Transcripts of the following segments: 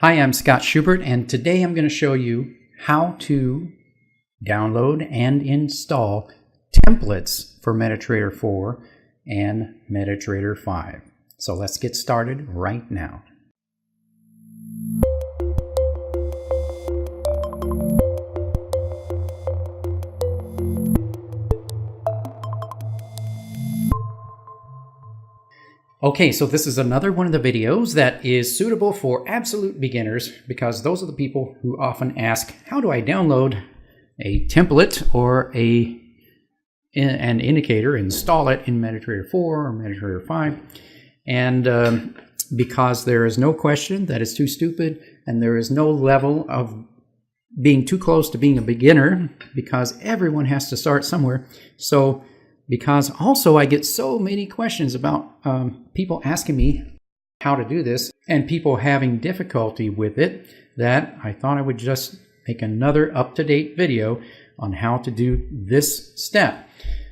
Hi, I'm Scott Schubert, and today I'm going to show you how to download and install templates for MetaTrader 4 and MetaTrader 5. So let's get started right now. Okay, so this is another one of the videos that is suitable for absolute beginners because those are the people who often ask, how do I download a template or an indicator, install it in MetaTrader 4 or MetaTrader 5? And because there is no question that it's too stupid and there is no level of being too close to being a beginner because everyone has to start somewhere. So because also I get so many questions about people asking me how to do this and people having difficulty with it that I thought I would just make another up-to-date video on how to do this step.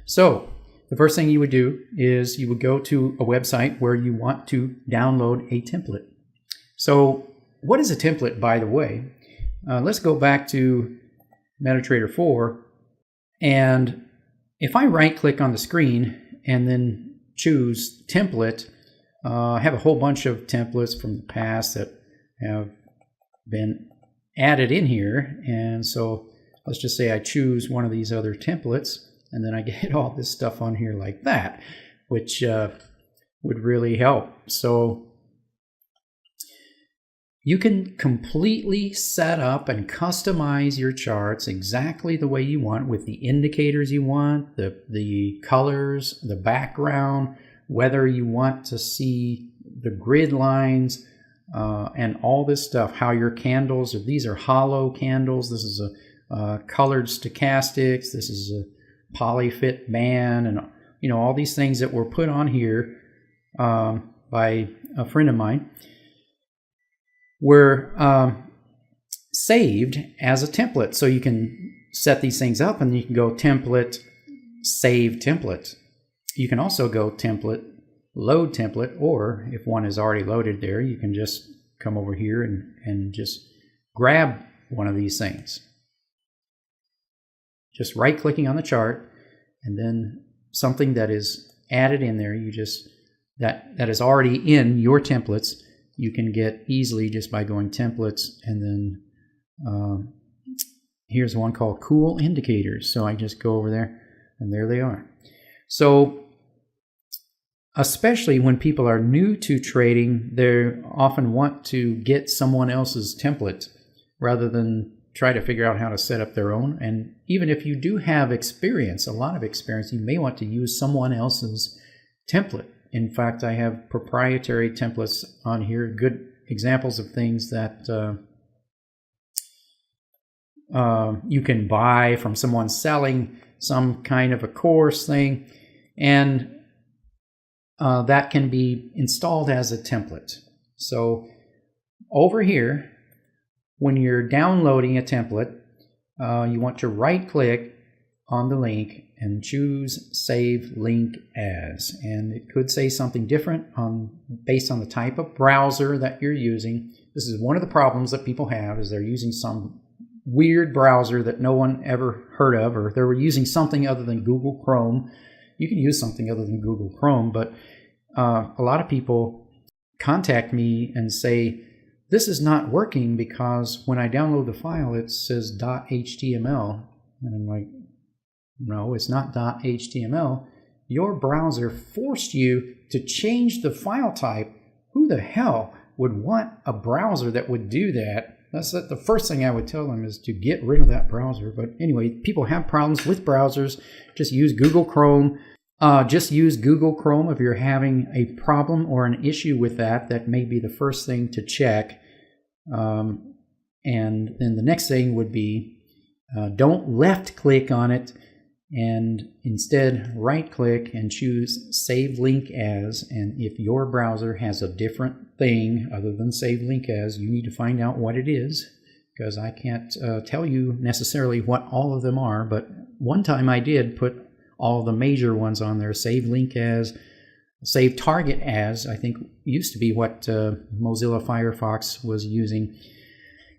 So the first thing you would do is you would go to a website where you want to download a template. So what is a template, by the way? Let's go back to MetaTrader 4, and if I right-click on the screen and then choose template, I have a whole bunch of templates from the past that have been added in here. And so let's just say I choose one of these other templates, and then I get all this stuff on here like that, which would really help. So you can completely set up and customize your charts exactly the way you want with the indicators you want, the colors, the background, whether you want to see the grid lines and all this stuff, how your candles, if these are hollow candles, this is a colored stochastics, this is a polyfit band, and all these things that were put on here by a friend of mine were saved as a template. So you can set these things up and you can go template, save template. You can also go template, load template, or if one is already loaded there, you can just come over here and just grab one of these things. Just right-clicking on the chart, and then something that is added in there, you just that is already in your templates, you can get easily just by going templates, and then here's one called cool indicators. So I just go over there and there they are. So especially when people are new to trading, they often want to get someone else's template rather than try to figure out how to set up their own. And even if you do have experience, a lot of experience, you may want to use someone else's template. In fact, I have proprietary templates on here, good examples of things that you can buy from someone selling some kind of a course thing, and that can be installed as a template. So over here, when you're downloading a template, you want to right-click on the link and choose Save Link As. And it could say something different based on the type of browser that you're using. This is one of the problems that people have, is they're using some weird browser that no one ever heard of, or they were using something other than Google Chrome. You can use something other than Google Chrome, but a lot of people contact me and say, this is not working because when I download the file, it says .html. And I'm like, no, it's not .html. Your browser forced you to change the file type. Who the hell would want a browser that would do that? That's the first thing I would tell them, is to get rid of that browser. But anyway, people have problems with browsers. Just use Google Chrome. Just use Google Chrome if you're having a problem or an issue with that. That may be the first thing to check. And then the next thing would be don't left click on it, and instead right-click and choose Save Link As. And if your browser has a different thing other than Save Link As, you need to find out what it is, because I can't tell you necessarily what all of them are. But one time I did put all the major ones on there: Save Link As, save target as, I think used to be what Mozilla Firefox was using.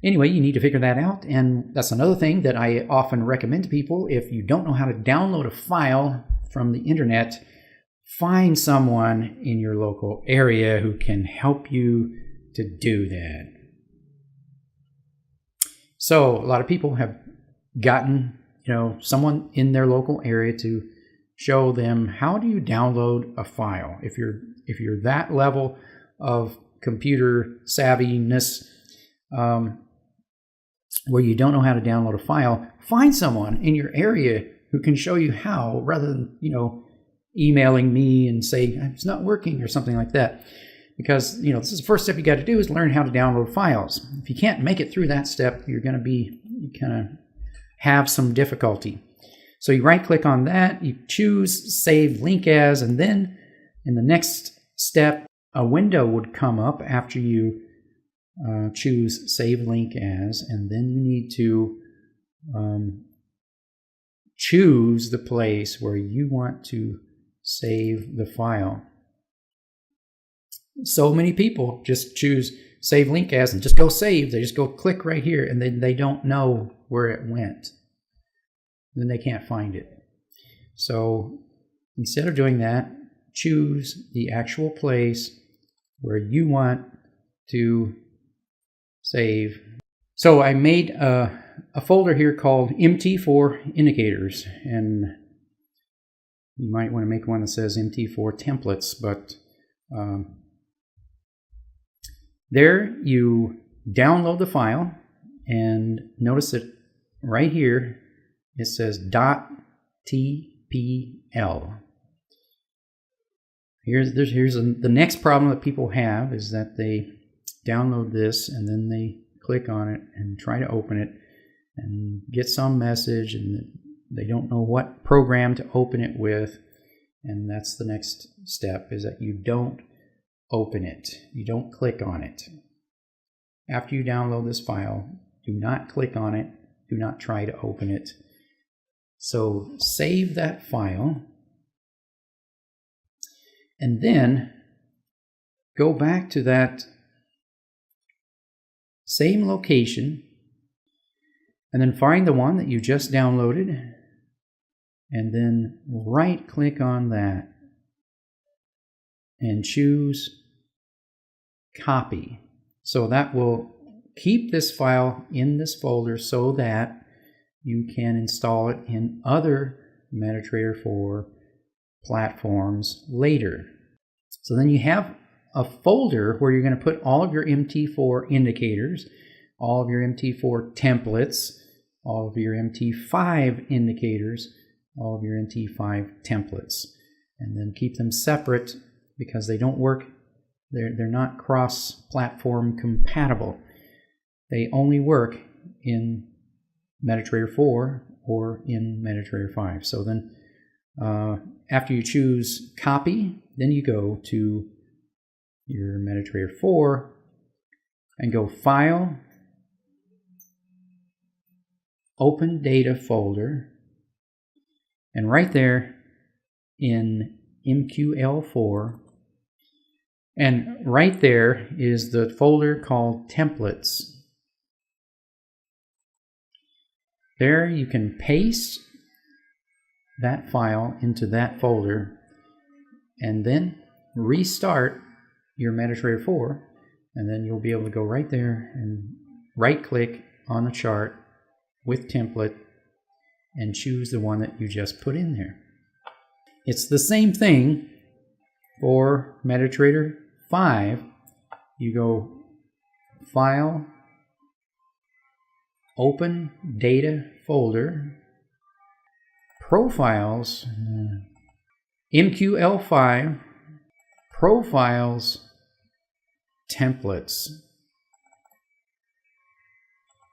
Anyway, you need to figure that out, and that's another thing that I often recommend to people. If you don't know how to download a file from the internet, find someone in your local area who can help you to do that. So a lot of people have gotten, someone in their local area to show them how do you download a file. If you're that level of computer savviness, where you don't know how to download a file, find someone in your area who can show you how, rather than, emailing me and say, it's not working or something like that. Because, this is the first step you got to do, is learn how to download files. If you can't make it through that step, you're going to kind of have some difficulty. So you right click on that, you choose Save Link As, and then in the next step, a window would come up after you choose Save Link As, and then you need to choose the place where you want to save the file. So many people just choose Save Link As and just go save. They just go click right here, and then they don't know where it went. Then they can't find it. So instead of doing that, choose the actual place where you want to save. So I made a folder here called MT4 Indicators, and you might want to make one that says MT4 Templates, but there you download the file, and notice that right here it says .tpl. Here's the next problem that people have, is that they download this and then they click on it and try to open it and get some message, and they don't know what program to open it with. And that's the next step, is that you don't open it. You don't click on it. After you download this file, do not click on it. Do not try to open it. So save that file, and then go back to that same location, and then find the one that you just downloaded, and then right click on that and choose Copy. So that will keep this file in this folder so that you can install it in other MetaTrader 4 platforms later. So then you have a folder where you're going to put all of your MT4 indicators, all of your MT4 templates, all of your MT5 indicators, all of your MT5 templates, and then keep them separate because they don't work. They're not cross-platform compatible. They only work in MetaTrader 4 or in MetaTrader 5. So then after you choose Copy, then you go to your MetaTrader 4 and go File, Open Data Folder, and right there in MQL4, and right there is the folder called Templates. There you can paste that file into that folder, and then restart your MetaTrader 4, and then you'll be able to go right there and right click on the chart with template and choose the one that you just put in there. It's the same thing for MetaTrader 5. You go File, Open Data Folder, Profiles, MQL5, Profiles, Templates.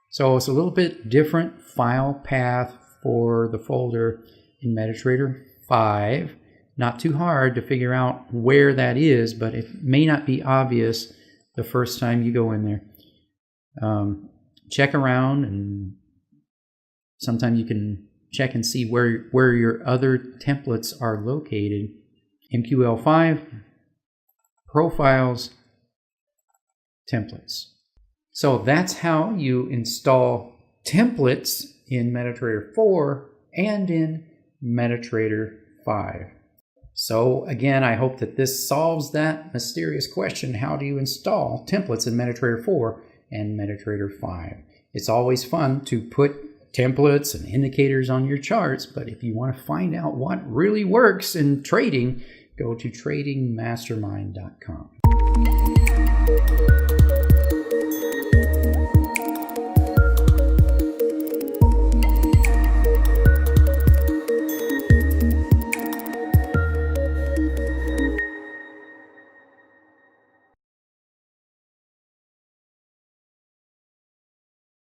So it's a little bit different file path for the folder in MetaTrader 5. Not too hard to figure out where that is, but it may not be obvious the first time you go in there. Check around, and sometimes you can check and see where your other templates are located. MQL5, profiles, templates. So that's how you install templates in MetaTrader 4 and in MetaTrader 5. So again, I hope that this solves that mysterious question: how do you install templates in MetaTrader 4 and MetaTrader 5? It's always fun to put templates and indicators on your charts, but if you want to find out what really works in trading, go to tradingmastermind.com.